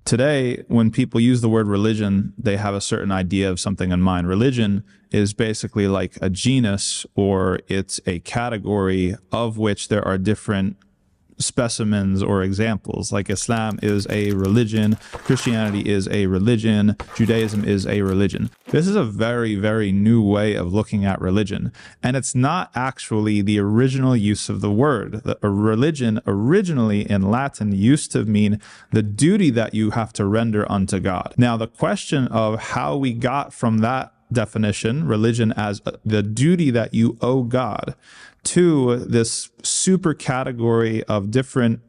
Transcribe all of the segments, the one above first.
Today, when people use the word religion, they have a certain idea of something in mind. Religion is basically like a genus, or it's a category of which there are different specimens or examples. Like Islam is a religion, Christianity is a religion, Judaism is a religion. This is a very, very new way of looking at religion. And it's not actually the original use of the word. A religion originally in Latin used to mean the duty that you have to render unto God. Now, the question of how we got from that definition, religion as the duty that you owe God, to this super category of different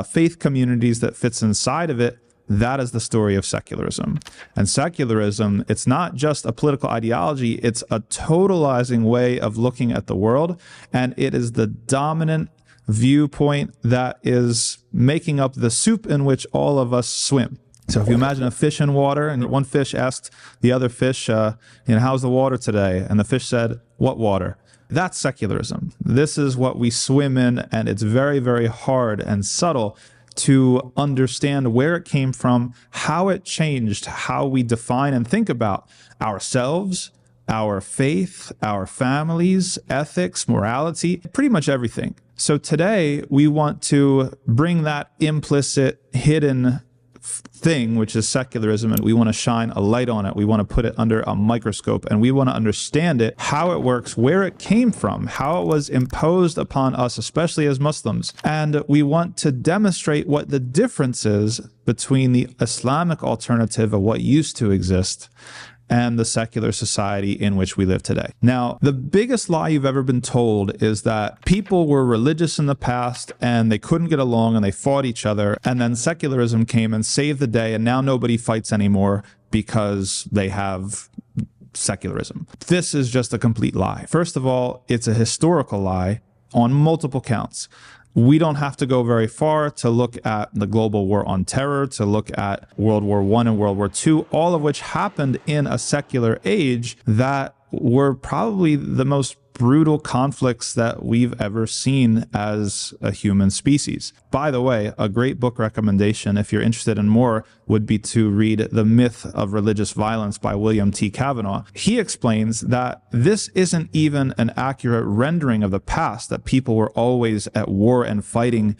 faith communities that fits inside of it, that is the story of secularism. And secularism, it's not just a political ideology, it's a totalizing way of looking at the world, and it is the dominant viewpoint that is making up the soup in which all of us swim. So if you imagine a fish in water, and one fish asked the other fish, how's the water today? And the fish said, what water? That's secularism. This is what we swim in, and it's very, very hard and subtle to understand where it came from, how it changed, how we define and think about ourselves, our faith, our families, ethics, morality, pretty much everything. So today we want to bring that implicit, hidden thing, which is secularism, and we want to shine a light on it. We want to put it under a microscope, and we want to understand it, how it works, where it came from, how it was imposed upon us, especially as Muslims. And we want to demonstrate what the difference is between the Islamic alternative of what used to exist and the secular society in which we live today. Now, the biggest lie you've ever been told is that people were religious in the past and they couldn't get along and they fought each other, and then secularism came and saved the day, and now nobody fights anymore because they have secularism. This is just a complete lie. First of all, it's a historical lie on multiple counts. We don't have to go very far to look at the global war on terror, to look at World War I and World War II, all of which happened in a secular age that were probably the most brutal conflicts that we've ever seen as a human species. By the way, a great book recommendation, if you're interested in more, would be to read The Myth of Religious Violence by William T. Cavanaugh. He explains that this isn't even an accurate rendering of the past, that people were always at war and fighting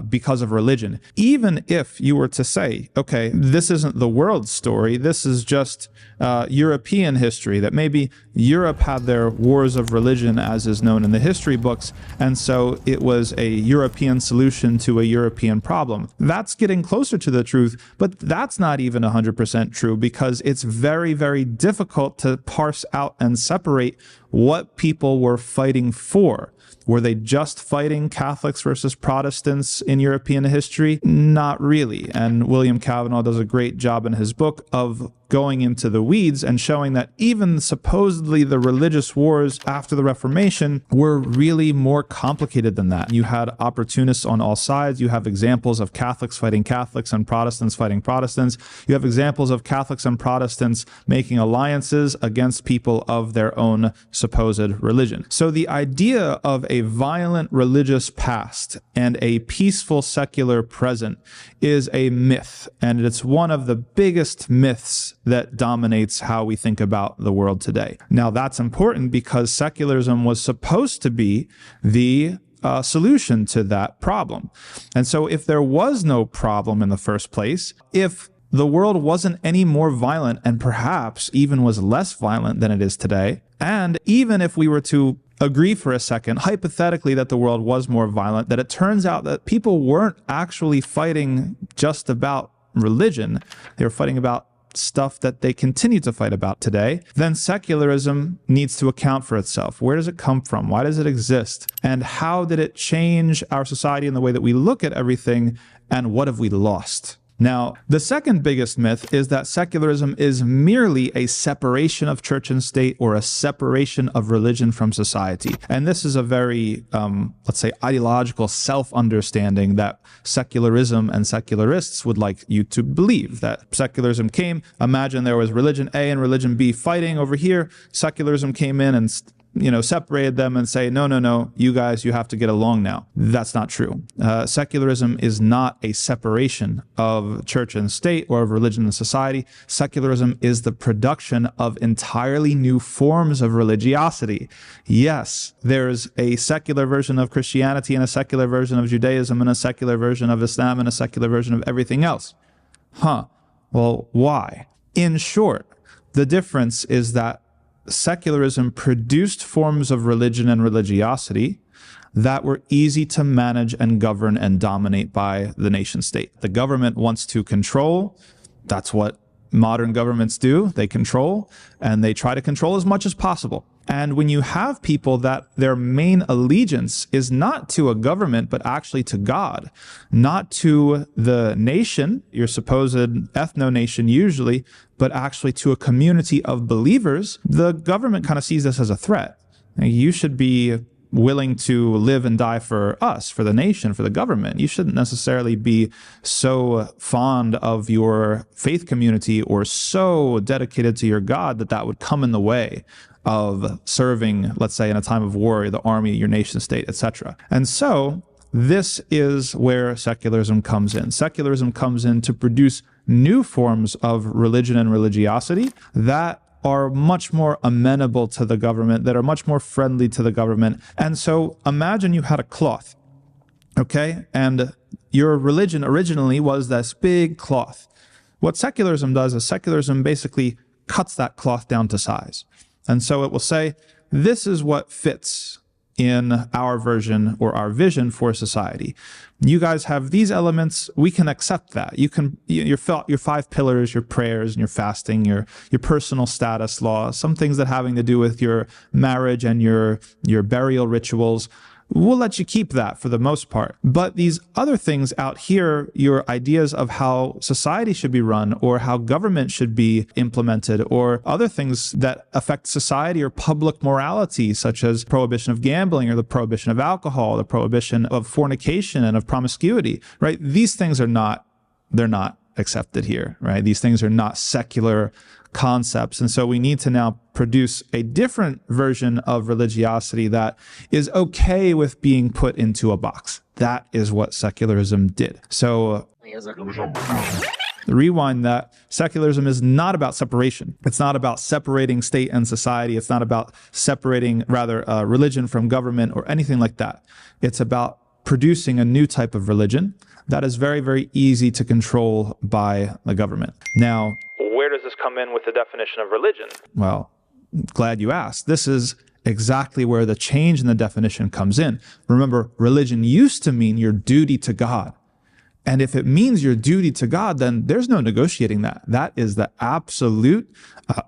because of religion. Even if you were to say, okay, this isn't the world's story, this is just European history, that maybe Europe had their wars of religion as is known in the history books, and so it was a European solution to a European problem. That's getting closer to the truth, but that's not even 100% true, because it's very, very difficult to parse out and separate what people were fighting for. Were they just fighting Catholics versus Protestants in European history? Not really. And William Cavanaugh does a great job in his book of going into the weeds and showing that even supposedly the religious wars after the Reformation were really more complicated than that. You had opportunists on all sides. You have examples of Catholics fighting Catholics and Protestants fighting Protestants. You have examples of Catholics and Protestants making alliances against people of their own supposed religion. So the idea of a violent religious past and a peaceful secular present is a myth, and it's one of the biggest myths that dominates how we think about the world today. Now, that's important because secularism was supposed to be the solution to that problem. And so if there was no problem in the first place, if the world wasn't any more violent and perhaps even was less violent than it is today, and even if we were to agree for a second, hypothetically, that the world was more violent, that it turns out that people weren't actually fighting just about religion, they were fighting about stuff that they continue to fight about today, then secularism needs to account for itself. Where does it come from? Why does it exist? And how did it change our society in the way that we look at everything? And what have we lost? Now, the second biggest myth is that secularism is merely a separation of church and state, or a separation of religion from society. And this is a very, let's say, ideological self-understanding that secularism and secularists would like you to believe. That secularism came, imagine there was religion A and religion B fighting over here, secularism came in and separated them and say, no, no, no, you guys, you have to get along now. That's not true. Secularism is not a separation of church and state or of religion and society. Secularism is the production of entirely new forms of religiosity. Yes, there's a secular version of Christianity and a secular version of Judaism and a secular version of Islam and a secular version of everything else. Well, why? In short, the difference is that secularism produced forms of religion and religiosity that were easy to manage and govern and dominate by the nation state. The government wants to control. That's what modern governments do. They control, and they try to control as much as possible. And when you have people that their main allegiance is not to a government, but actually to God, not to the nation, your supposed ethno-nation usually, but actually to a community of believers, the government kind of sees this as a threat. Now, you should be willing to live and die for us, for the nation, for the government. You shouldn't necessarily be so fond of your faith community or so dedicated to your God that would come in the way of serving, let's say, in a time of war, the army, your nation state, etc. And so this is where secularism comes in. Secularism comes in to produce new forms of religion and religiosity that are much more amenable to the government, that are much more friendly to the government. And so imagine you had a cloth, okay? And your religion originally was this big cloth. What secularism does is secularism basically cuts that cloth down to size. And so it will say, this is what fits in our version or our vision for society. You guys have these elements. We can accept that. You can, your 5 pillars, your prayers and your fasting, your personal status laws, some things that having to do with your marriage and your burial rituals. We'll let you keep that for the most part. But these other things out here, your ideas of how society should be run or how government should be implemented or other things that affect society or public morality, such as prohibition of gambling or the prohibition of alcohol, the prohibition of fornication and of promiscuity, right? These things are not, they're not accepted here, right? These things are not secular concepts. And so we need to now produce a different version of religiosity that is okay with being put into a box. That is what secularism did. So rewind that. Secularism is not about separation. It's not about separating state and society. It's not about separating, rather, religion from government or anything like that. It's about producing a new type of religion that is very, very easy to control by the government. Now, where does this come in with the definition of religion? Well, glad you asked. This is exactly where the change in the definition comes in. Remember, religion used to mean your duty to God. And if it means your duty to God, then there's no negotiating that. That is the absolute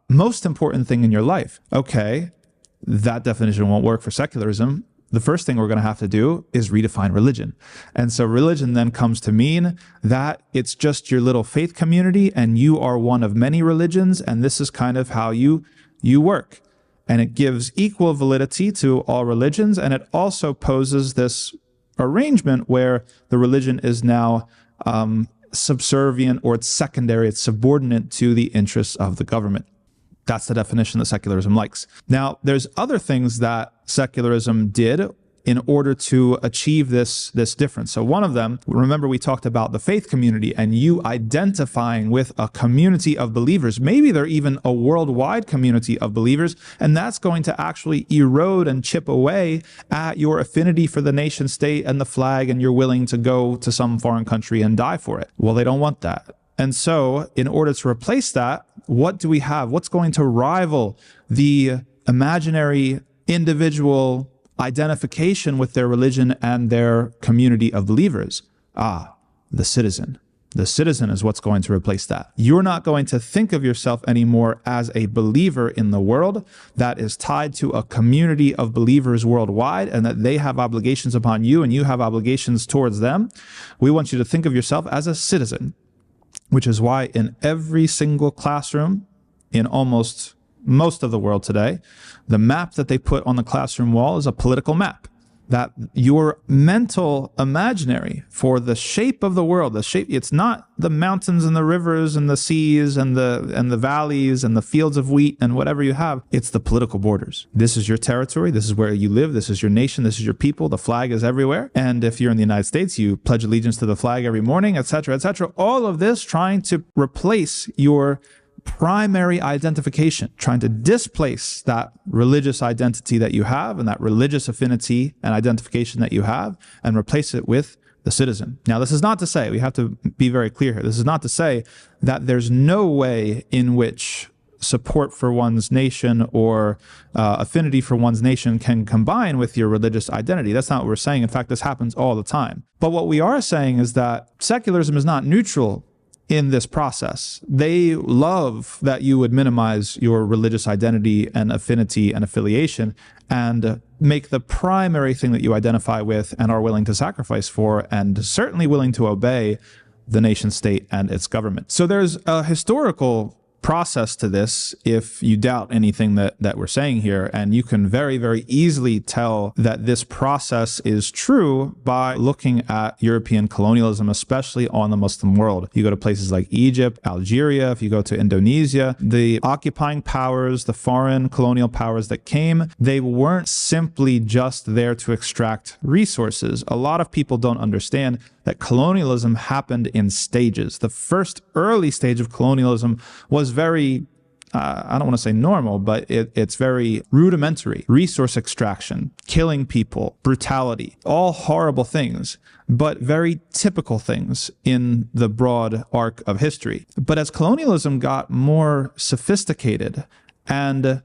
most important thing in your life. Okay, that definition won't work for secularism. The first thing we're going to have to do is redefine religion. And so religion then comes to mean that it's just your little faith community and you are one of many religions, and this is kind of how you work. And it gives equal validity to all religions, and it also poses this arrangement where the religion is now subservient, or it's secondary, it's subordinate to the interests of the government. That's the definition that secularism likes. Now, there's other things that secularism did in order to achieve this difference. So one of them, remember we talked about the faith community and you identifying with a community of believers. Maybe they're even a worldwide community of believers, and that's going to actually erode and chip away at your affinity for the nation state and the flag, and you're willing to go to some foreign country and die for it. Well, they don't want that. And so in order to replace that, what do we have? What's going to rival the imaginary individual identification with their religion and their community of believers? The citizen. The citizen is what's going to replace that. You're not going to think of yourself anymore as a believer in the world that is tied to a community of believers worldwide and that they have obligations upon you and you have obligations towards them. We want you to think of yourself as a citizen, which is why in every single classroom in almost most of the world today, the map that they put on the classroom wall is a political map. that your mental imaginary for the shape of the world, it's not the mountains and the rivers and the seas and the valleys and the fields of wheat and whatever you have. It's the political borders. This is your territory. This is where you live. This is your nation. This is your people. The flag is everywhere. And if you're in the United States, you pledge allegiance to the flag every morning, etc., etc. All of this trying to replace your primary identification, trying to displace that religious identity that you have and that religious affinity and identification that you have and replace it with the citizen. Now, this is not to say, we have to be very clear here, this is not to say that there's no way in which support for one's nation or affinity for one's nation can combine with your religious identity. That's not what we're saying. In fact, this happens all the time. But what we are saying is that secularism is not neutral in this process. They love that you would minimize your religious identity and affinity and affiliation and make the primary thing that you identify with and are willing to sacrifice for and certainly willing to obey the nation state and its government. So there's a historical process to this if you doubt anything that we're saying here, and you can very, very easily tell that this process is true by looking at European colonialism, especially on the Muslim world. You go to places like Egypt, Algeria, if you go to Indonesia, the occupying powers, the foreign colonial powers that came, they weren't simply just there to extract resources. A lot of people don't understand that colonialism happened in stages. The first early stage of colonialism was very, I don't want to say normal, but it's very rudimentary. Resource extraction, killing people, brutality, all horrible things, but very typical things in the broad arc of history. But as colonialism got more sophisticated and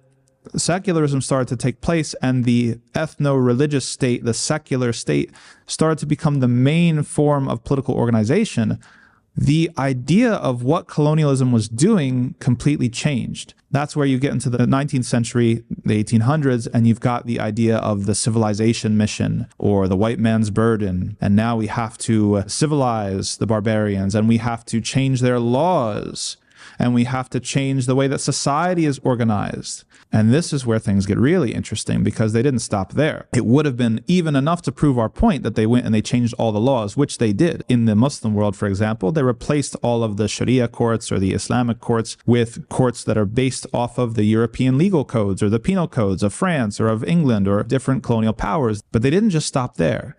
secularism started to take place and the ethno-religious state, the secular state, started to become the main form of political organization, the idea of what colonialism was doing completely changed. That's where you get into the 19th century, the 1800s, and you've got the idea of the civilization mission or the white man's burden. And now we have to civilize the barbarians and we have to change their laws and we have to change the way that society is organized. And this is where things get really interesting because they didn't stop there. It would have been even enough to prove our point that they went and they changed all the laws, which they did. In the Muslim world, for example, they replaced all of the Sharia courts or the Islamic courts with courts that are based off of the European legal codes or the penal codes of France or of England or different colonial powers. But they didn't just stop there.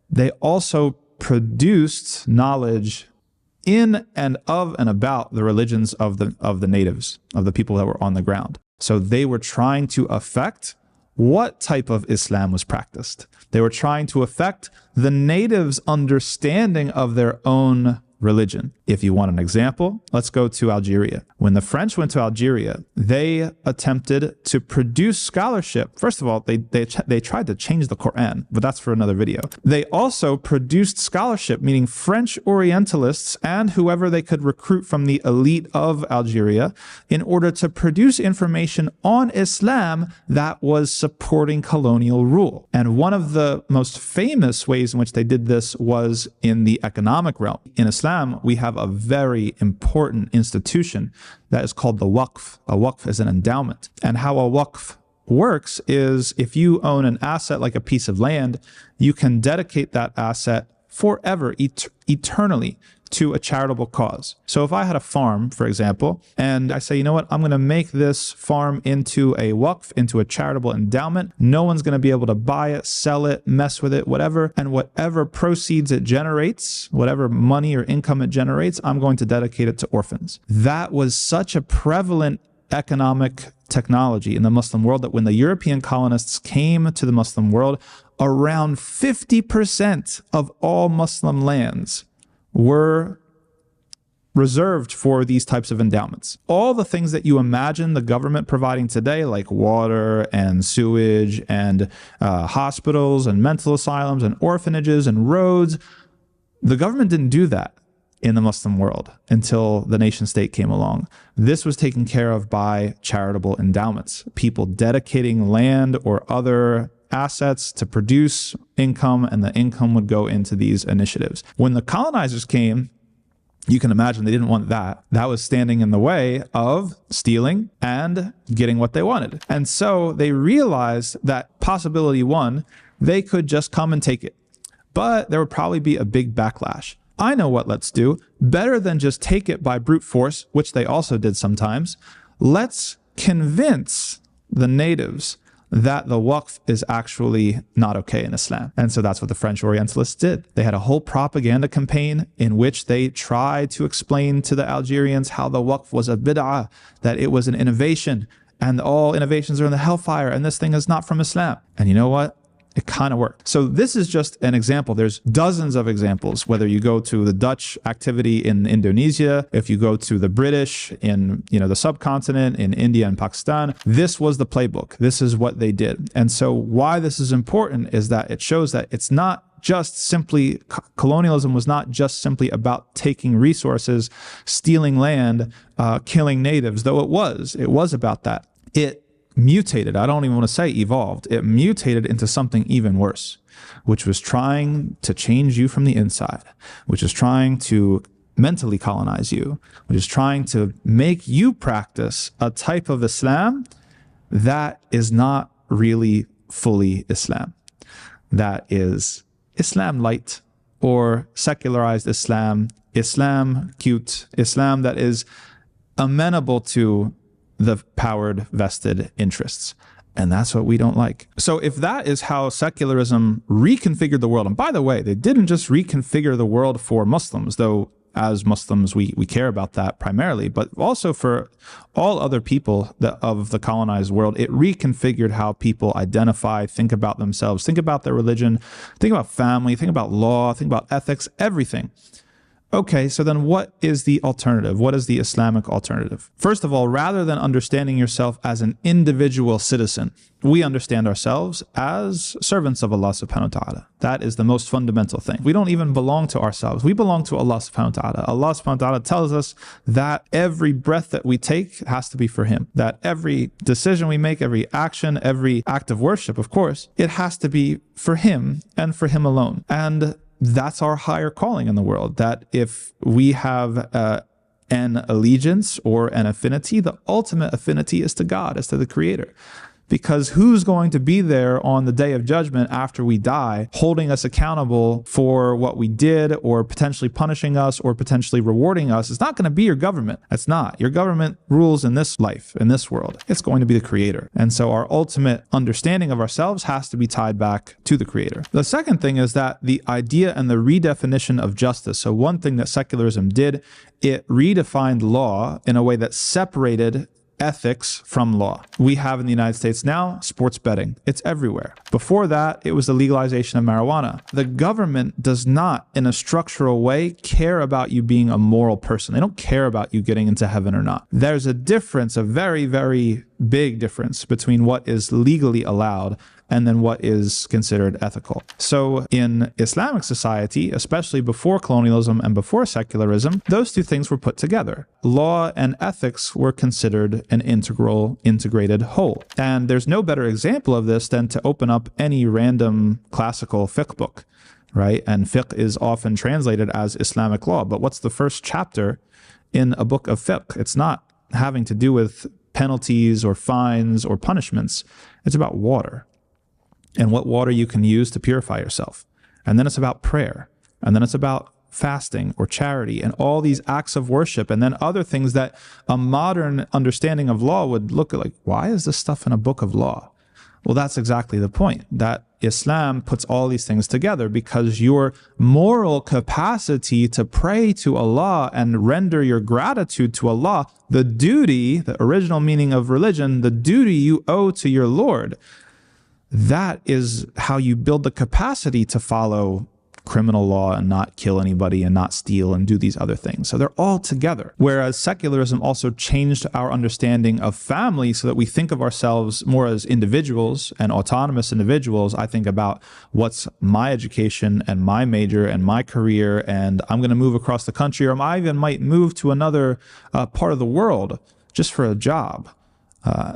They also produced knowledge in and of and about the religions of the natives, of the people that were on the ground. So they were trying to affect what type of Islam was practiced. They were trying to affect the natives' understanding of their own religion. If you want an example, let's go to Algeria. When the French went to Algeria, they attempted to produce scholarship. First of all, they tried to change the Quran, but that's for another video. They also produced scholarship, meaning French Orientalists and whoever they could recruit from the elite of Algeria in order to produce information on Islam that was supporting colonial rule. And one of the most famous ways in which they did this was in the economic realm. In Islam, we have a very important institution that is called the waqf. A waqf is an endowment. And how a waqf works is if you own an asset like a piece of land, you can dedicate that asset forever, eternally, to a charitable cause. So if I had a farm, for example, and I say, you know what, I'm going to make this farm into a waqf, into a charitable endowment. No one's going to be able to buy it, sell it, mess with it, whatever. And whatever proceeds it generates, whatever money or income it generates, I'm going to dedicate it to orphans. That was such a prevalent economic technology in the Muslim world that when the European colonists came to the Muslim world, around 50% of all Muslim lands were reserved for these types of endowments. All the things that you imagine the government providing today, like water and sewage and hospitals and mental asylums and orphanages and roads, the government didn't do that in the Muslim world until the nation state came along. This was taken care of by charitable endowments, people dedicating land or other assets to produce income, and the income would go into these initiatives. When the colonizers came, you can imagine they didn't want that. That was standing in the way of stealing and getting what they wanted. And so they realized that possibility one, they could just come and take it. But there would probably be a big backlash. I know what let's do. Better than just take it by brute force, which they also did sometimes, let's convince the natives that the waqf is actually not okay in Islam. And so that's what the French Orientalists did. They had a whole propaganda campaign in which they tried to explain to the Algerians how the waqf was a bid'ah, that it was an innovation, and all innovations are in the hellfire, and this thing is not from Islam. And you know what? It kind of worked. So this is just an example. There's dozens of examples, whether you go to the Dutch activity in Indonesia, if you go to the British in, the subcontinent, in India and Pakistan, this was the playbook. This is what they did. And so why this is important is that it shows that it's not just simply, colonialism was not just simply about taking resources, stealing land, killing natives, though it was about that. It mutated, I don't even want to say evolved, it mutated into something even worse, which was trying to change you from the inside, which is trying to mentally colonize you, which is trying to make you practice a type of Islam that is not really fully Islam. That is Islam light, or secularized Islam, Islam cute, Islam that is amenable to the powered vested interests. And that's what we don't like. So if that is how secularism reconfigured the world, and by the way, they didn't just reconfigure the world for Muslims, though as Muslims we care about that primarily, but also for all other people of the colonized world, it reconfigured how people identify, think about themselves, think about their religion, think about family, think about law, think about ethics, everything. Okay, so then what is the alternative? What is the Islamic alternative? First of all, rather than understanding yourself as an individual citizen, we understand ourselves as servants of Allah subhanahu wa ta'ala. That is the most fundamental thing. We don't even belong to ourselves. We belong to Allah subhanahu wa ta'ala. Allah subhanahu wa ta'ala tells us that every breath that we take has to be for Him. That every decision we make, every action, every act of worship, of course, it has to be for Him and for Him alone. And that's our higher calling in the world, that if we have an allegiance or an affinity, the ultimate affinity is to God, is to the Creator. Because who's going to be there on the day of judgment after we die, holding us accountable for what we did, or potentially punishing us, or potentially rewarding us? It's not going to be your government. It's not. Your government rules in this life, in this world. It's going to be the Creator. And so our ultimate understanding of ourselves has to be tied back to the Creator. The second thing is that the idea and the redefinition of justice. So one thing that secularism did, it redefined law in a way that separated ethics from law. We have in the United States now sports betting. It's everywhere. Before that, it was the legalization of marijuana. The government does not, in a structural way, care about you being a moral person. They don't care about you getting into heaven or not. There's a difference, a very, very big difference between what is legally allowed and then what is considered ethical. So in Islamic society, especially before colonialism and before secularism, those two things were put together. Law and ethics were considered an integrated whole. And there's no better example of this than to open up any random classical fiqh book, right? And fiqh is often translated as Islamic law. But what's the first chapter in a book of fiqh? It's not having to do with penalties or fines or punishments. It's about water, and what water you can use to purify yourself. And then it's about prayer. And then it's about fasting or charity and all these acts of worship. And then other things that a modern understanding of law would look at, like, why is this stuff in a book of law? Well, that's exactly the point, that Islam puts all these things together, because your moral capacity to pray to Allah and render your gratitude to Allah, the duty, the original meaning of religion, the duty you owe to your Lord, that is how you build the capacity to follow criminal law and not kill anybody and not steal and do these other things. So they're all together. Whereas secularism also changed our understanding of family so that we think of ourselves more as individuals and autonomous individuals. I think about what's my education and my major and my career, and I'm going to move across the country, or I even might move to another part of the world just for a job.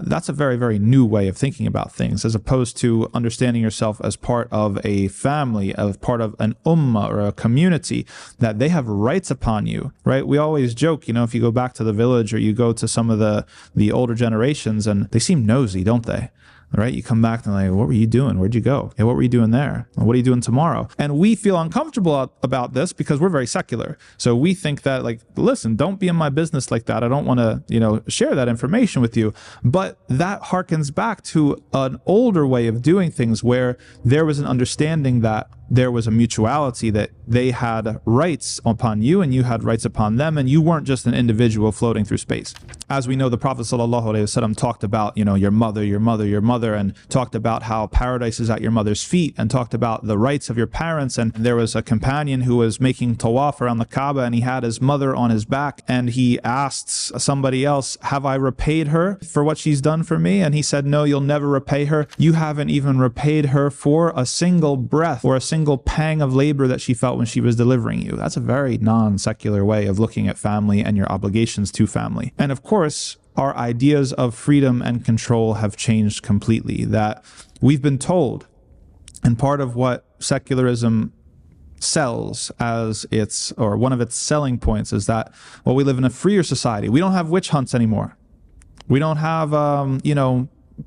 That's a very, very new way of thinking about things, as opposed to understanding yourself as part of a family, as part of an ummah or a community, that they have rights upon you, right? We always joke, if you go back to the village or you go to some of the older generations, and they seem nosy, don't they? right? You come back and like, what were you doing? Where'd you go? Hey, what were you doing there? What are you doing tomorrow? And we feel uncomfortable about this because we're very secular. So we think that, like, listen, don't be in my business like that. I don't want to, share that information with you. But that harkens back to an older way of doing things where there was an understanding that there was a mutuality, that they had rights upon you and you had rights upon them, and you weren't just an individual floating through space. As we know, the Prophet ﷺ talked about, your mother, and talked about how paradise is at your mother's feet, and talked about the rights of your parents. And there was a companion who was making tawaf around the Kaaba, and he had his mother on his back, and he asked somebody else, have I repaid her for what she's done for me? And he said, no, you'll never repay her. You haven't even repaid her for a single breath or a single pang of labor that she felt when she was delivering you. That's a very non-secular way of looking at family and your obligations to family. And of course, our ideas of freedom and control have changed completely. That we've been told, and part of what secularism sells as one of its selling points is that, well, we live in a freer society. We don't have witch hunts anymore. We don't have,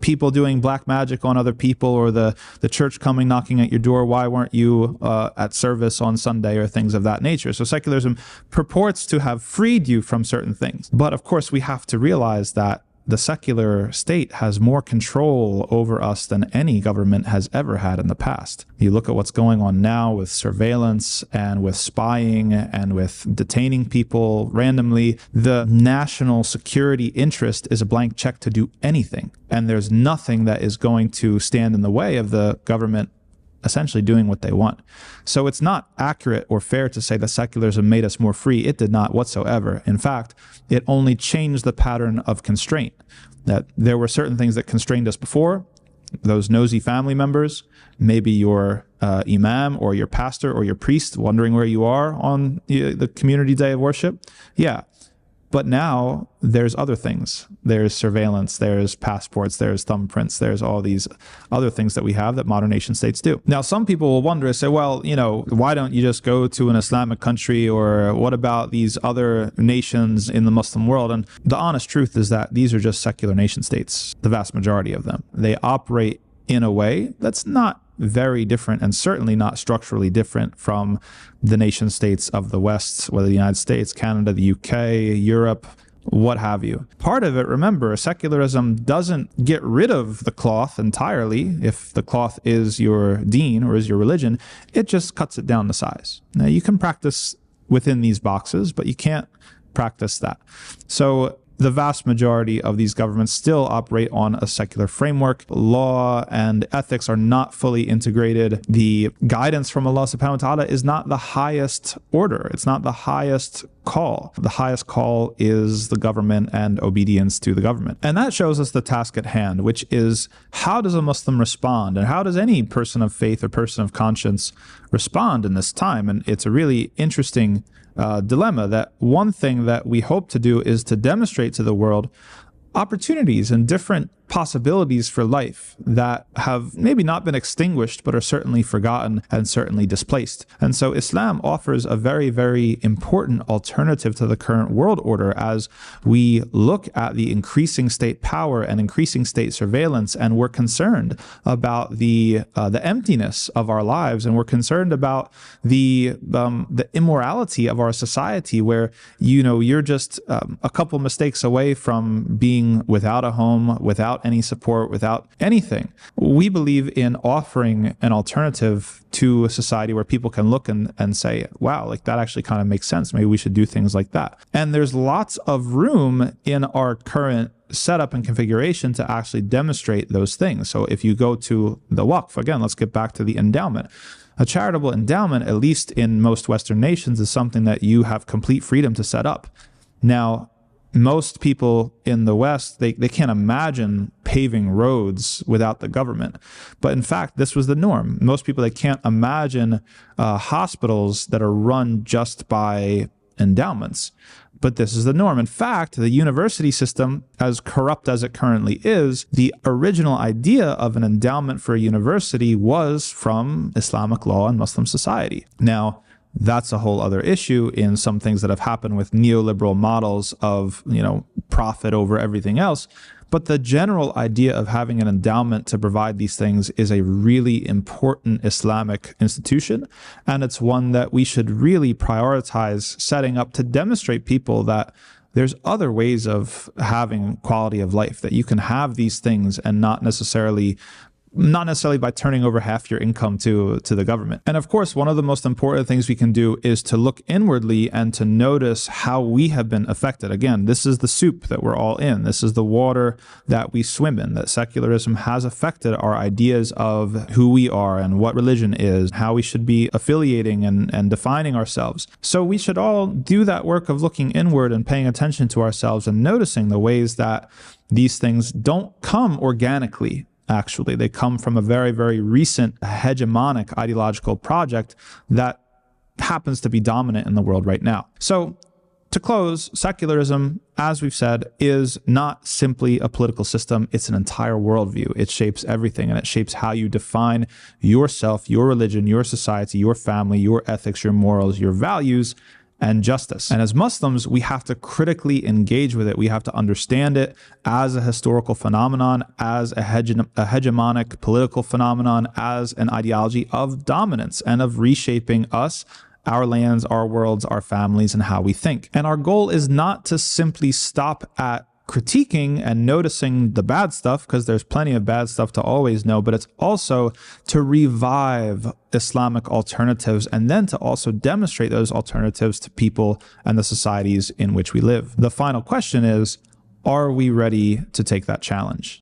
people doing black magic on other people, or the church coming knocking at your door. Why weren't you at service on Sunday, or things of that nature? So secularism purports to have freed you from certain things. But of course, we have to realize that the secular state has more control over us than any government has ever had in the past. You look at what's going on now with surveillance and with spying and with detaining people randomly. The national security interest is a blank check to do anything. And there's nothing that is going to stand in the way of the government essentially doing what they want. So it's not accurate or fair to say that secularism made us more free. It did not whatsoever. In fact, it only changed the pattern of constraint. That there were certain things that constrained us before. Those nosy family members, maybe your imam or your pastor or your priest wondering where you are on the community day of worship. Yeah. But now there's other things. There's surveillance, there's passports, there's thumbprints, there's all these other things that we have that modern nation states do. Now, some people will wonder and say, well, why don't you just go to an Islamic country, or what about these other nations in the Muslim world? And the honest truth is that these are just secular nation states, the vast majority of them. They operate in a way that's not very different, and certainly not structurally different from the nation states of the West, whether the United States, Canada, the UK, Europe, what have you. Part of it, remember, secularism doesn't get rid of the cloth entirely. If the cloth is your deen or is your religion, it just cuts it down to size. Now, you can practice within these boxes, but you can't practice that. So the vast majority of these governments still operate on a secular framework. Law and ethics are not fully integrated. The guidance from Allah subhanahu wa ta'ala is not the highest order. It's not the highest call. The highest call is the government and obedience to the government. And that shows us the task at hand, which is, how does a Muslim respond? And how does any person of faith or person of conscience respond in this time? And it's a really interesting dilemma. That one thing that we hope to do is to demonstrate to the world opportunities and different possibilities for life that have maybe not been extinguished, but are certainly forgotten and certainly displaced. And so Islam offers a very, very important alternative to the current world order as we look at the increasing state power and increasing state surveillance, and we're concerned about the emptiness of our lives, and we're concerned about the immorality of our society, where you're just a couple mistakes away from being without a home, without any support, without anything. We believe in offering an alternative to a society where people can look and say, wow, like that actually kind of makes sense. Maybe we should do things like that. And there's lots of room in our current setup and configuration to actually demonstrate those things. So if you go to the waqf, again, let's get back to the endowment. A charitable endowment, at least in most Western nations, is something that you have complete freedom to set up. Now, most people in the West, they can't imagine paving roads without the government. But in fact, this was the norm. Most people, they can't imagine hospitals that are run just by endowments. But this is the norm. In fact, the university system, as corrupt as it currently is, the original idea of an endowment for a university was from Islamic law and Muslim society. Now, that's a whole other issue in some things that have happened with neoliberal models of, profit over everything else. But the general idea of having an endowment to provide these things is a really important Islamic institution, and it's one that we should really prioritize setting up to demonstrate people that there's other ways of having quality of life, that you can have these things and not necessarily by turning over half your income to the government. And of course, one of the most important things we can do is to look inwardly and to notice how we have been affected. Again, this is the soup that we're all in. This is the water that we swim in, that secularism has affected our ideas of who we are and what religion is, how we should be affiliating and defining ourselves. So we should all do that work of looking inward and paying attention to ourselves and noticing the ways that these things don't come organically. Actually, they come from a very, very recent hegemonic ideological project that happens to be dominant in the world right now. So to close, secularism, as we've said, is not simply a political system. It's an entire worldview. It shapes everything, and it shapes how you define yourself, your religion, your society, your family, your ethics, your morals, your values, and justice. And as Muslims, we have to critically engage with it. We have to understand it as a historical phenomenon, as a hegemonic political phenomenon, as an ideology of dominance and of reshaping us, our lands, our worlds, our families, and how we think. And our goal is not to simply stop at critiquing and noticing the bad stuff, because there's plenty of bad stuff to always know, but it's also to revive Islamic alternatives and then to also demonstrate those alternatives to people and the societies in which we live. The final question is, are we ready to take that challenge?